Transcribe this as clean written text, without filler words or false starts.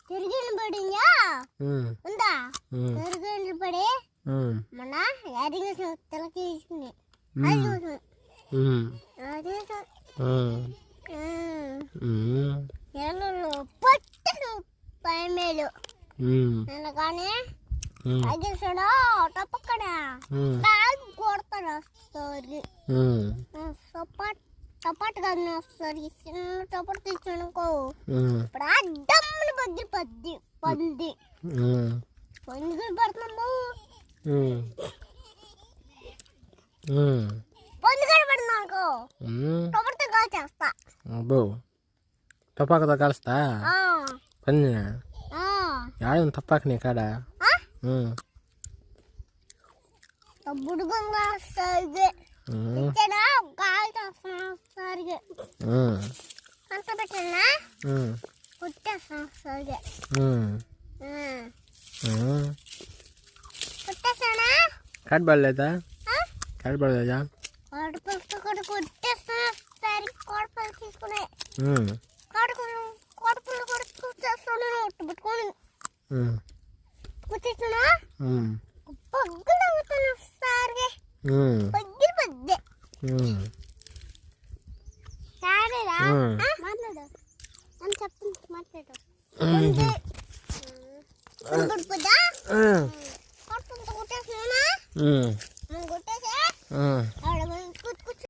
తిరిగిన పడిందా ఉందా తిరిగిన పడి మన యాదిగా తలకి తీసుకుని పట్టను పైమేలు కానీ అది చూడా టపక్కడ కొడతాడు వస్తుంది టపాట్ కాదు వస్తుంది చిన్న టపాట్ తీసుకునుకో ఇప్పుడు అడ్డమ్మని బద్ది పద్ది పంది పందులు పడుతున్నాము పందుగడ పడుతున్నానుకో టపాట్తో కాల్చేస్తా అబ్బో టపాకతో కాల్స్తా పంది యాడ తప్పాక నీ కాడ బుడుగంగా వస్తుంది ఇక్కడ గాలి సరిగా అంత పెట్టినా కుట్టేస్తాను సరిగా కుట్టేస్తానా కాడబడలేదా కాడబడలేదా కోడపల్లితో కూడా కుట్టేస్తాను సరి కోడపల్లి తీసుకునే కోడపల్లి కూడా కుట్టేస్తాను పెట్టుకొని కుట్టేస్తున్నా పగ్గులు అవుతాను సరిగా పగ్గిలు పద్దే సరేరా మాట్లాడు అని చెప్తుంది మాట్లాడు కొట్టుకుంటా కొట్టేస్తున్నా కొట్టేసా